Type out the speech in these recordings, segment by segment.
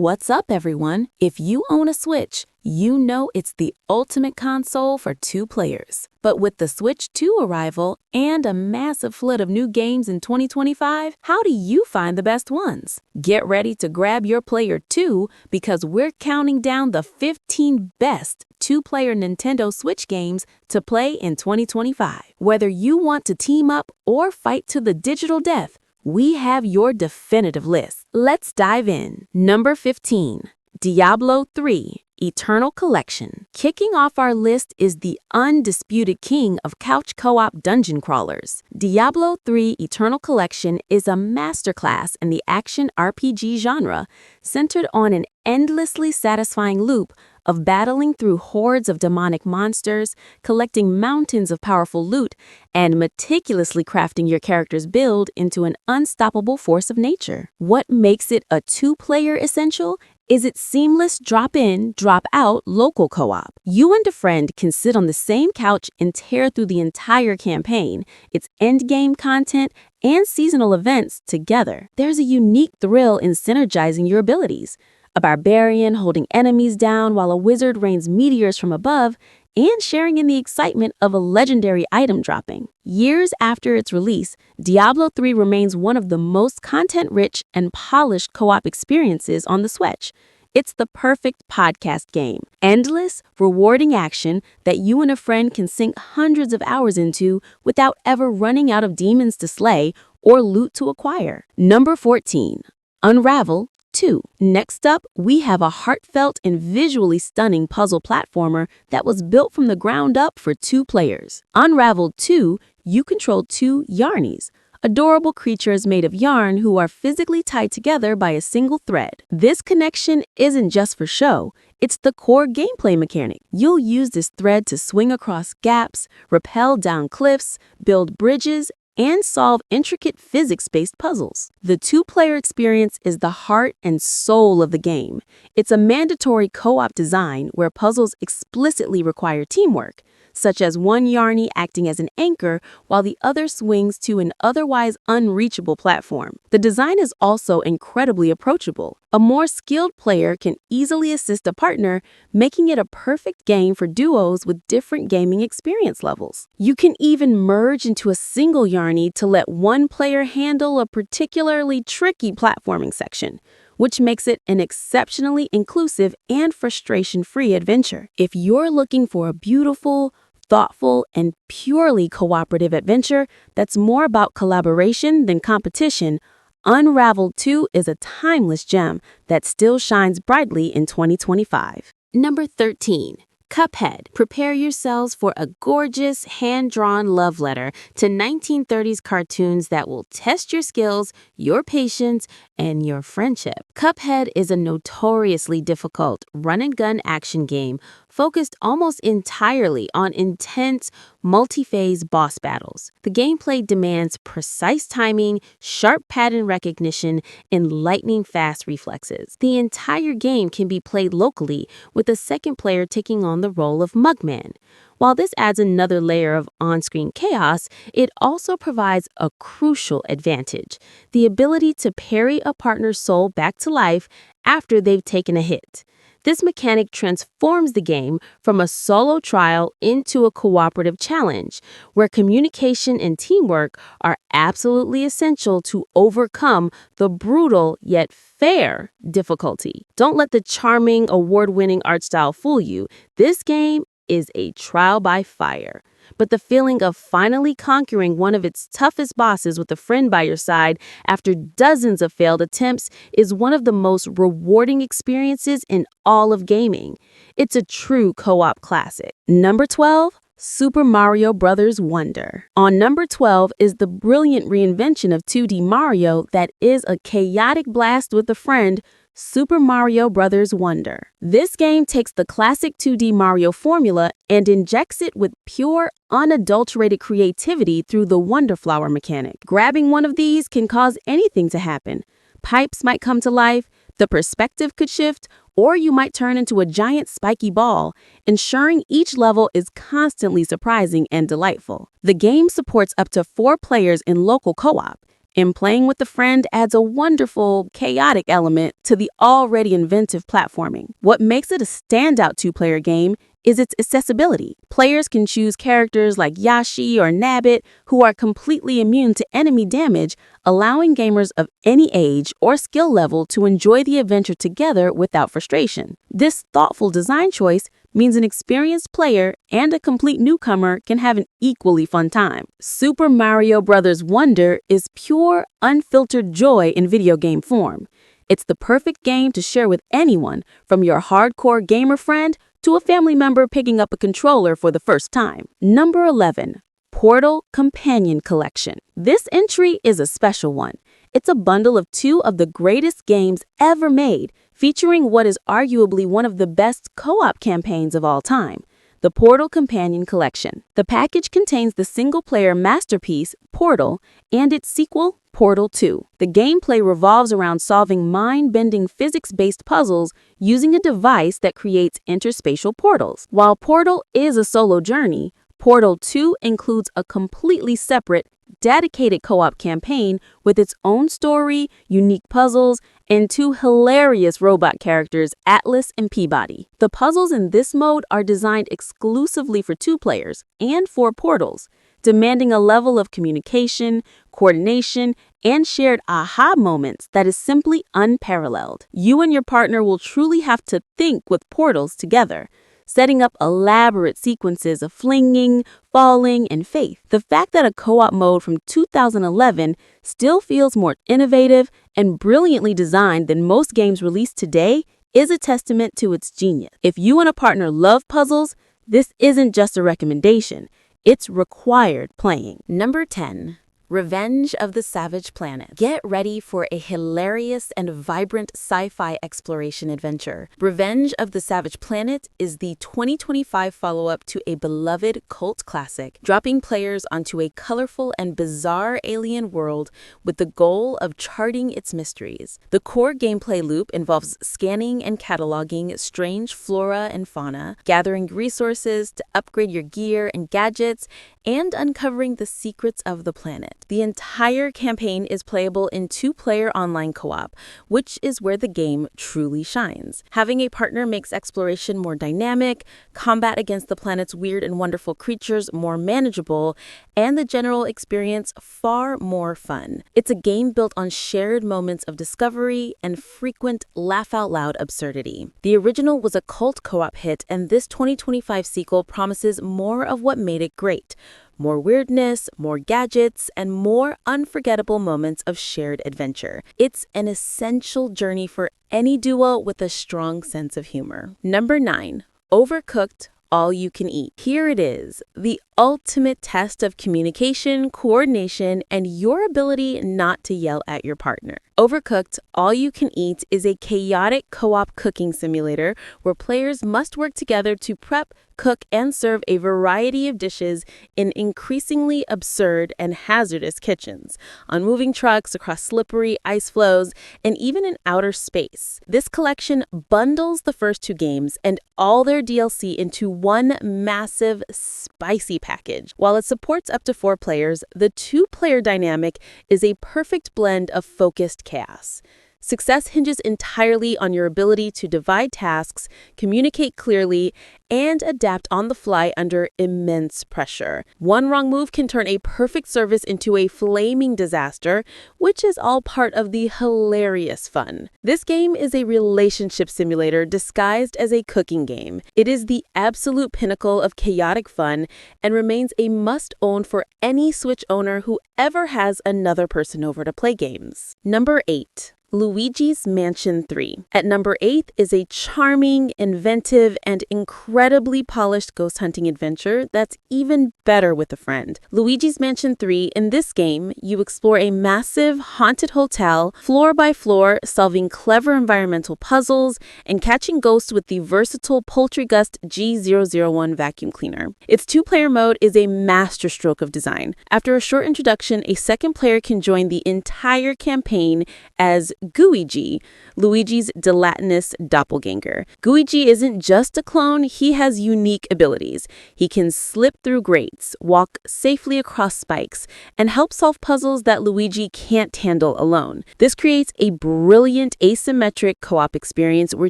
What's up, everyone? If you own a Switch, you know it's the ultimate console for two players. But with the Switch 2 arrival and a massive flood of new games in 2025, how do you find the best ones? Get ready to grab your Player 2 because we're counting down the 15 best two-player Nintendo Switch games to play in 2025. Whether you want to team up or fight to the digital death, we have your definitive list. Let's dive in. Number 15, Diablo 3 Eternal Collection. Kicking off our list is the undisputed king of couch co-op dungeon crawlers. Diablo 3 Eternal Collection is a masterclass in the action RPG genre, centered on an endlessly satisfying loop of battling through hordes of demonic monsters, collecting mountains of powerful loot, and meticulously crafting your character's build into an unstoppable force of nature. What makes it a two-player essential is its seamless drop-in, drop-out local co-op. You and a friend can sit on the same couch and tear through the entire campaign, its endgame content, and seasonal events together. There's a unique thrill in synergizing your abilities. A barbarian holding enemies down while a wizard rains meteors from above, and sharing in the excitement of a legendary item dropping. Years after its release, Diablo 3 remains one of the most content-rich and polished co-op experiences on the Switch. It's the perfect podcast game. Endless, rewarding action that you and a friend can sink hundreds of hours into without ever running out of demons to slay or loot to acquire. Number 14, Unravel 2. Next up, we have a heartfelt and visually stunning puzzle platformer that was built from the ground up for two players. Unravel 2, you control two Yarnies, adorable creatures made of yarn who are physically tied together by a single thread. This connection isn't just for show, it's the core gameplay mechanic. You'll use this thread to swing across gaps, rappel down cliffs, build bridges, and solve intricate physics-based puzzles. The two-player experience is the heart and soul of the game. It's a mandatory co-op design where puzzles explicitly require teamwork, such as one Yarny acting as an anchor while the other swings to an otherwise unreachable platform. The design is also incredibly approachable. A more skilled player can easily assist a partner, making it a perfect game for duos with different gaming experience levels. You can even merge into a single Yarny to let one player handle a particularly tricky platforming section, which makes it an exceptionally inclusive and frustration-free adventure. If you're looking for a beautiful, thoughtful, and purely cooperative adventure that's more about collaboration than competition, Unravel 2 is a timeless gem that still shines brightly in 2025. Number 13. Cuphead. Prepare yourselves for a gorgeous, hand-drawn love letter to 1930s cartoons that will test your skills, your patience, and your friendship. Cuphead is a notoriously difficult run-and-gun action game focused almost entirely on intense, multi-phase boss battles. The gameplay demands precise timing, sharp pattern recognition, and lightning-fast reflexes. The entire game can be played locally, with a second player taking on the role of Mugman. While this adds another layer of on-screen chaos, it also provides a crucial advantage: the ability to parry a partner's soul back to life after they've taken a hit. This mechanic transforms the game from a solo trial into a cooperative challenge, where communication and teamwork are absolutely essential to overcome the brutal yet fair difficulty. Don't let the charming, award-winning art style fool you. This game is a trial by fire. But the feeling of finally conquering one of its toughest bosses with a friend by your side after dozens of failed attempts is one of the most rewarding experiences in all of gaming. It's a true co-op classic. Number 12. Super Mario Bros. Wonder. On number 12 is the brilliant reinvention of 2D Mario that is a chaotic blast with a friend, Super Mario Bros. Wonder. This game takes the classic 2D Mario formula and injects it with pure, unadulterated creativity through the Wonder Flower mechanic. Grabbing one of these can cause anything to happen. Pipes might come to life, the perspective could shift, or you might turn into a giant spiky ball, ensuring each level is constantly surprising and delightful. The game supports up to 4 players in local co-op, and playing with a friend adds a wonderful, chaotic element to the already inventive platforming. What makes it a standout two-player game is its accessibility. Players can choose characters like Yashi or Nabbit who are completely immune to enemy damage, allowing gamers of any age or skill level to enjoy the adventure together without frustration. This thoughtful design choice means an experienced player and a complete newcomer can have an equally fun time. Super Mario Bros. Wonder is pure, unfiltered joy in video game form. It's the perfect game to share with anyone, from your hardcore gamer friend to a family member picking up a controller for the first time. Number 11. Portal Companion Collection. This entry is a special one. It's a bundle of two of the greatest games ever made, featuring what is arguably one of the best co-op campaigns of all time, the Portal Companion Collection. The package contains the single-player masterpiece, Portal, and its sequel, Portal 2. The gameplay revolves around solving mind-bending physics-based puzzles using a device that creates interspatial portals. While Portal is a solo journey, Portal 2 includes a completely separate, dedicated co-op campaign with its own story, unique puzzles, and two hilarious robot characters, Atlas and Peabody. The puzzles in this mode are designed exclusively for two players and for portals, demanding a level of communication, coordination, and shared aha moments that is simply unparalleled. You and your partner will truly have to think with portals together, setting up elaborate sequences of flinging, falling, and faith. The fact that a co-op mode from 2011 still feels more innovative and brilliantly designed than most games released today is a testament to its genius. If you and a partner love puzzles, this isn't just a recommendation, it's required playing. Number 10. Revenge of the Savage Planet. Get ready for a hilarious and vibrant sci-fi exploration adventure. Revenge of the Savage Planet is the 2025 follow-up to a beloved cult classic, dropping players onto a colorful and bizarre alien world with the goal of charting its mysteries. The core gameplay loop involves scanning and cataloging strange flora and fauna, gathering resources to upgrade your gear and gadgets, and uncovering the secrets of the planet. The entire campaign is playable in two-player online co-op, which is where the game truly shines. Having a partner makes exploration more dynamic, combat against the planet's weird and wonderful creatures more manageable, and the general experience far more fun. It's a game built on shared moments of discovery and frequent laugh-out-loud absurdity. The original was a cult co-op hit, and this 2025 sequel promises more of what made it great. More weirdness, more gadgets, and more unforgettable moments of shared adventure. It's an essential journey for any duo with a strong sense of humor. Number 9. Overcooked All You Can Eat. Here it is, the ultimate test of communication, coordination, and your ability not to yell at your partner. Overcooked All You Can Eat is a chaotic co-op cooking simulator where players must work together to prep, cook, and serve a variety of dishes in increasingly absurd and hazardous kitchens, on moving trucks, across slippery ice floes, and even in outer space. This collection bundles the first two games and all their DLC into one massive, spicy package. While it supports up to 4 players, the two-player dynamic is a perfect blend of focused chaos. Success hinges entirely on your ability to divide tasks, communicate clearly, and adapt on the fly under immense pressure. One wrong move can turn a perfect service into a flaming disaster, which is all part of the hilarious fun. This game is a relationship simulator disguised as a cooking game. It is the absolute pinnacle of chaotic fun and remains a must-own for any Switch owner who ever has another person over to play games. Number 8. Luigi's Mansion 3. At number 8 is a charming, inventive, and incredibly polished ghost hunting adventure that's even better with a friend. Luigi's Mansion 3, in this game, you explore a massive, haunted hotel, floor by floor, solving clever environmental puzzles, and catching ghosts with the versatile Poultrygust G001 vacuum cleaner. Its two-player mode is a masterstroke of design. After a short introduction, a second player can join the entire campaign as Gooigi, Luigi's gelatinous doppelganger. Gooigi isn't just a clone, he has unique abilities. He can slip through grates, walk safely across spikes, and help solve puzzles that Luigi can't handle alone. This creates a brilliant asymmetric co-op experience where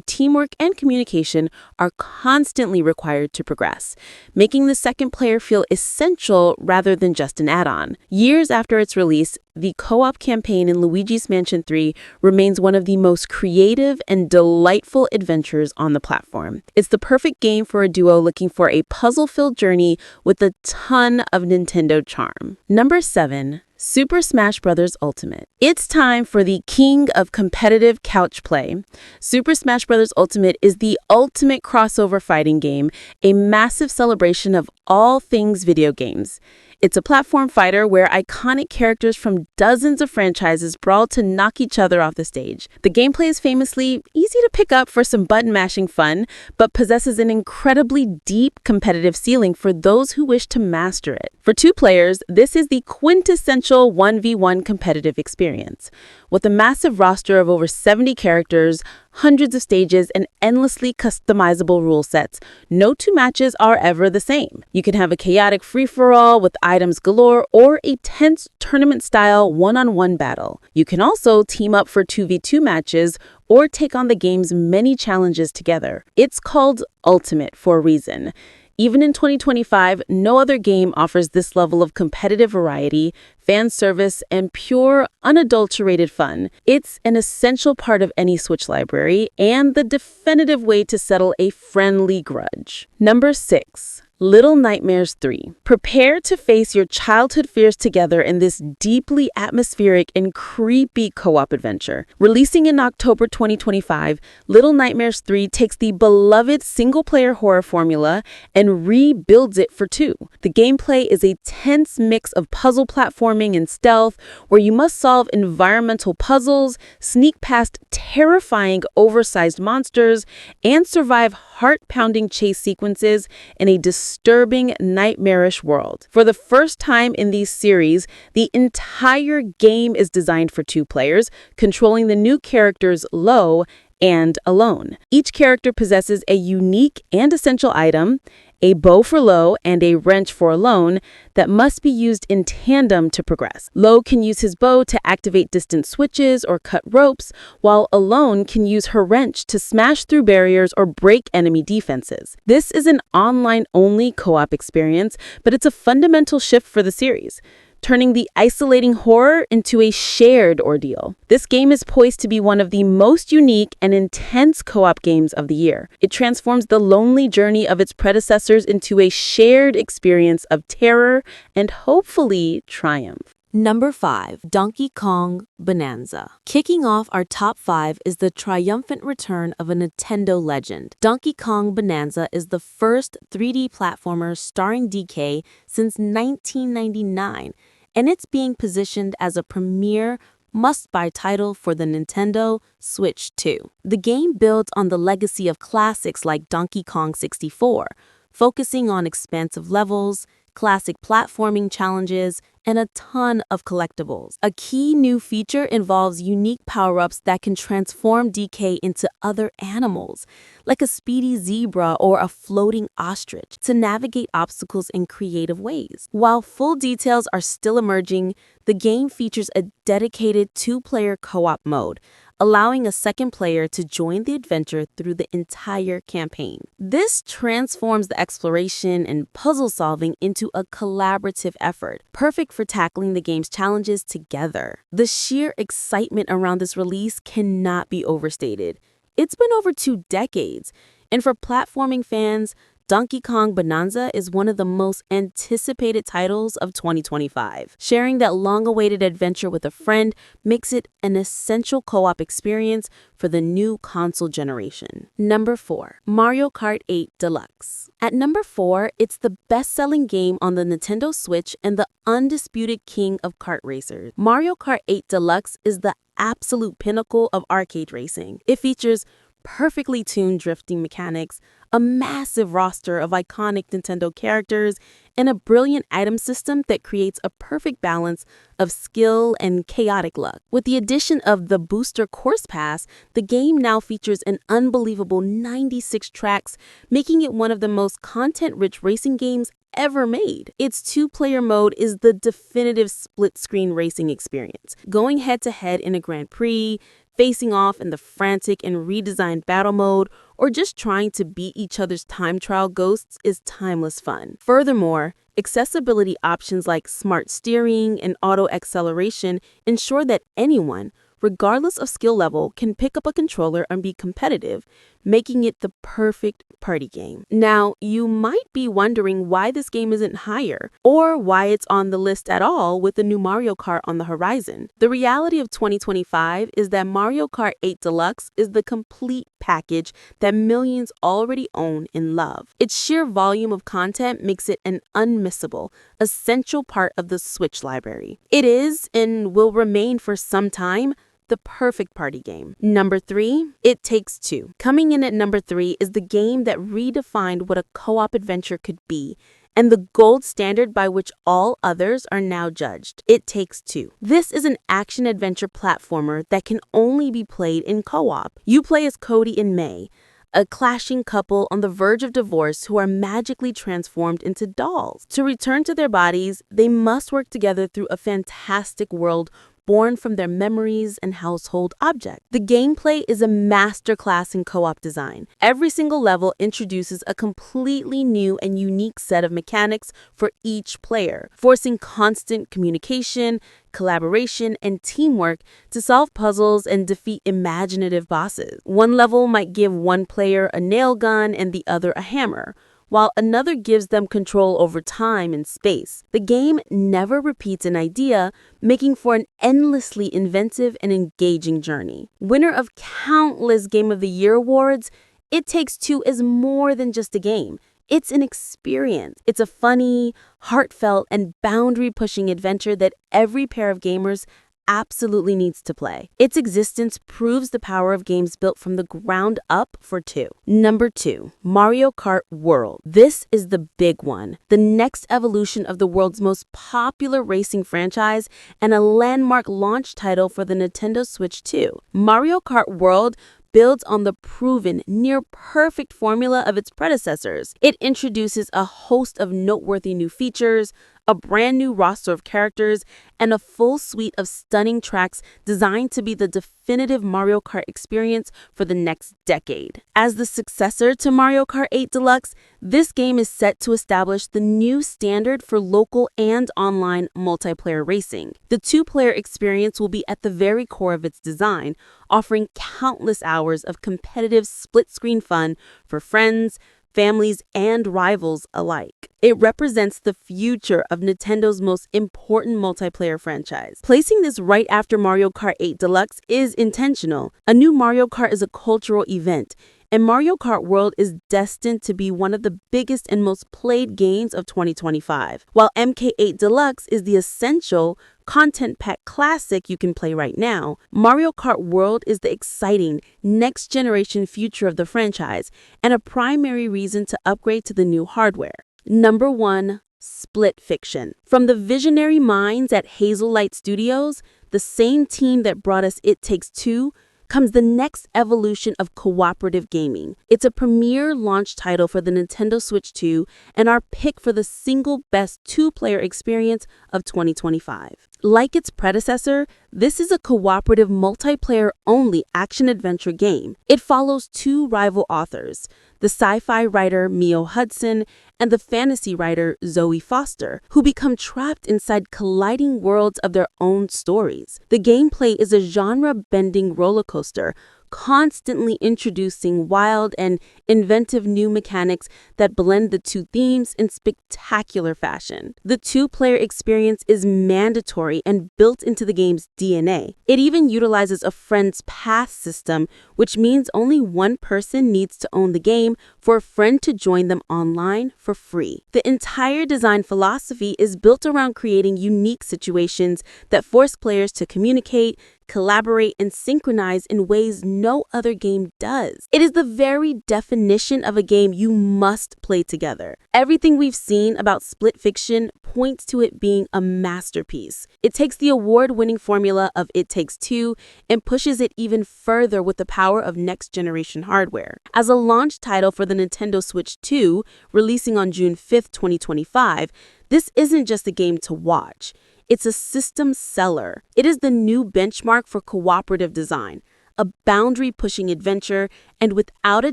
teamwork and communication are constantly required to progress, making the second player feel essential rather than just an add-on. Years after its release, the co-op campaign in Luigi's Mansion 3 remains one of the most creative and delightful adventures on the platform. It's the perfect game for a duo looking for a puzzle-filled journey with a ton of Nintendo charm. Number 7. Super Smash Bros. Ultimate. It's time for the king of competitive couch play. Super Smash Bros. Ultimate is the ultimate crossover fighting game, a massive celebration of all things video games. It's a platform fighter where iconic characters from dozens of franchises brawl to knock each other off the stage. The gameplay is famously easy to pick up for some button-mashing fun, but possesses an incredibly deep competitive ceiling for those who wish to master it. For 2 players, this is the quintessential 1v1 competitive experience. With a massive roster of over 70 characters, hundreds of stages, and endlessly customizable rule sets, no 2 matches are ever the same. You can have a chaotic free-for-all with items galore or a tense tournament-style one-on-one battle. You can also team up for 2v2 matches or take on the game's many challenges together. It's called Ultimate for a reason. Even in 2025, no other game offers this level of competitive variety, fan service, and pure, unadulterated fun. It's an essential part of any Switch library and the definitive way to settle a friendly grudge. Number 6. Little Nightmares 3. Prepare to face your childhood fears together in this deeply atmospheric and creepy co-op adventure. Releasing in October 2025, Little Nightmares 3 takes the beloved single-player horror formula and rebuilds it for 2. The gameplay is a tense mix of puzzle platforming and stealth, where you must solve environmental puzzles, sneak past terrifying oversized monsters, and survive heart-pounding chase sequences in a disturbing, nightmarish world. For the first time in these series, the entire game is designed for 2 players, controlling the new characters Lo and Alone. Each character possesses a unique and essential item, a bow for Lo and a wrench for Alone, that must be used in tandem to progress. Lo can use his bow to activate distant switches or cut ropes, while Alone can use her wrench to smash through barriers or break enemy defenses. This is an online-only co-op experience, but it's a fundamental shift for the series, turning the isolating horror into a shared ordeal. This game is poised to be one of the most unique and intense co-op games of the year. It transforms the lonely journey of its predecessors into a shared experience of terror and hopefully triumph. Number 5. Donkey Kong Bonanza. Kicking off our top 5 is the triumphant return of a Nintendo legend. Donkey Kong Bonanza is the first 3D platformer starring DK since 1999, and it's being positioned as a premier must-buy title for the Nintendo Switch 2. The game builds on the legacy of classics like Donkey Kong 64, focusing on expansive levels, classic platforming challenges, and a ton of collectibles. A key new feature involves unique power-ups that can transform DK into other animals, like a speedy zebra or a floating ostrich, to navigate obstacles in creative ways. While full details are still emerging, the game features a dedicated 2-player co-op mode, allowing a second player to join the adventure through the entire campaign. This transforms the exploration and puzzle solving into a collaborative effort, perfect for tackling the game's challenges together. The sheer excitement around this release cannot be overstated. It's been over 2 decades, and for platforming fans, Donkey Kong Bonanza is one of the most anticipated titles of 2025. Sharing that long-awaited adventure with a friend makes it an essential co-op experience for the new console generation. Number 4. Mario Kart 8 Deluxe. At number 4, it's the best-selling game on the Nintendo Switch and the undisputed king of kart racers. Mario Kart 8 Deluxe is the absolute pinnacle of arcade racing. It features perfectly tuned drifting mechanics, a massive roster of iconic Nintendo characters, and a brilliant item system that creates a perfect balance of skill and chaotic luck. With the addition of the Booster Course Pass, the game now features an unbelievable 96 tracks, making it one of the most content-rich racing games ever made. Its two-player mode is the definitive split-screen racing experience. Going head-to-head in a Grand Prix, facing off in the frantic and redesigned battle mode, or just trying to beat each other's time trial ghosts is timeless fun. Furthermore, accessibility options like smart steering and auto acceleration ensure that anyone, regardless of skill level, can pick up a controller and be competitive, making it the perfect party game. Now, you might be wondering why this game isn't higher, or why it's on the list at all with the new Mario Kart on the horizon. The reality of 2025 is that Mario Kart 8 Deluxe is the complete package that millions already own and love. Its sheer volume of content makes it an unmissable, essential part of the Switch library. It is, and will remain for some time, the perfect party game. Number 3, It Takes Two. Coming in at number 3 is the game that redefined what a co-op adventure could be, and the gold standard by which all others are now judged. It Takes Two. This is an action-adventure platformer that can only be played in co-op. You play as Cody and May, a clashing couple on the verge of divorce who are magically transformed into dolls. To return to their bodies, they must work together through a fantastic world born from their memories and household objects. The gameplay is a masterclass in co-op design. Every single level introduces a completely new and unique set of mechanics for each player, forcing constant communication, collaboration, and teamwork to solve puzzles and defeat imaginative bosses. One level might give one player a nail gun and the other a hammer, while another gives them control over time and space. The game never repeats an idea, making for an endlessly inventive and engaging journey. Winner of countless Game of the Year awards, It Takes Two is more than just a game. It's an experience. It's a funny, heartfelt, and boundary-pushing adventure that every pair of gamers absolutely needs to play. Its existence proves the power of games built from the ground up for two. Number 2, Mario Kart World. This is the big one, the next evolution of the world's most popular racing franchise and a landmark launch title for the Nintendo Switch 2. Mario Kart World builds on the proven, near-perfect formula of its predecessors. It introduces a host of noteworthy new features, a brand new roster of characters, and a full suite of stunning tracks designed to be the definitive Mario Kart experience for the next decade. As the successor to Mario Kart 8 Deluxe, this game is set to establish the new standard for local and online multiplayer racing. The two-player experience will be at the very core of its design, offering countless hours of competitive split-screen fun for friends, families, and rivals alike. It represents the future of Nintendo's most important multiplayer franchise. Placing this right after Mario Kart 8 Deluxe is intentional. A new Mario Kart is a cultural event, and Mario Kart World is destined to be one of the biggest and most played games of 2025. While MK8 Deluxe is the essential, content-packed classic you can play right now, Mario Kart World is the exciting, next-generation future of the franchise and a primary reason to upgrade to the new hardware. Number 1, Split Fiction. From the visionary minds at Hazelight Studios, the same team that brought us It Takes Two, comes the next evolution of cooperative gaming. It's a premier launch title for the Nintendo Switch 2 and our pick for the single best two-player experience of 2025. Like its predecessor, this is a cooperative multiplayer-only action-adventure game. It follows two rival authors, the sci-fi writer Mio Hudson and the fantasy writer Zoe Foster, who become trapped inside colliding worlds of their own stories. The gameplay is a genre-bending roller coaster, constantly introducing wild and inventive new mechanics that blend the two themes in spectacular fashion. The two-player experience is mandatory and built into the game's DNA. It even utilizes a friend's pass system, which means only one person needs to own the game for a friend to join them online for free. The entire design philosophy is built around creating unique situations that force players to communicate, collaborate, and synchronize in ways no other game does. It is the very definition of a game you must play together. Everything we've seen about Split Fiction points to it being a masterpiece. It takes the award-winning formula of It Takes Two and pushes it even further with the power of next-generation hardware. As a launch title for the Nintendo Switch 2, releasing on June 5th, 2025, this isn't just a game to watch. It's a system seller. It is the new benchmark for cooperative design, a boundary-pushing adventure, and without a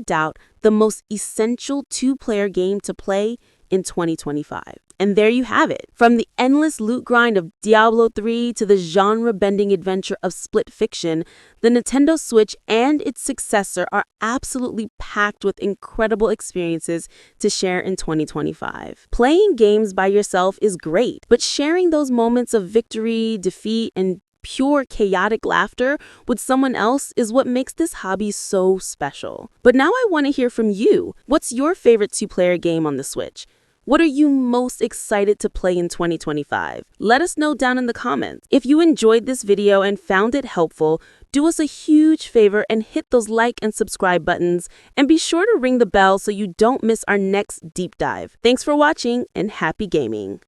doubt, the most essential two-player game to play in 2025. And there you have it. From the endless loot grind of Diablo 3 to the genre-bending adventure of Split Fiction, the Nintendo Switch and its successor are absolutely packed with incredible experiences to share in 2025. Playing games by yourself is great, but sharing those moments of victory, defeat, and pure chaotic laughter with someone else is what makes this hobby so special. But now I want to hear from you. What's your favorite two-player game on the Switch? What are you most excited to play in 2025? Let us know down in the comments. If you enjoyed this video and found it helpful, do us a huge favor and hit those like and subscribe buttons, and be sure to ring the bell so you don't miss our next deep dive. Thanks for watching and happy gaming.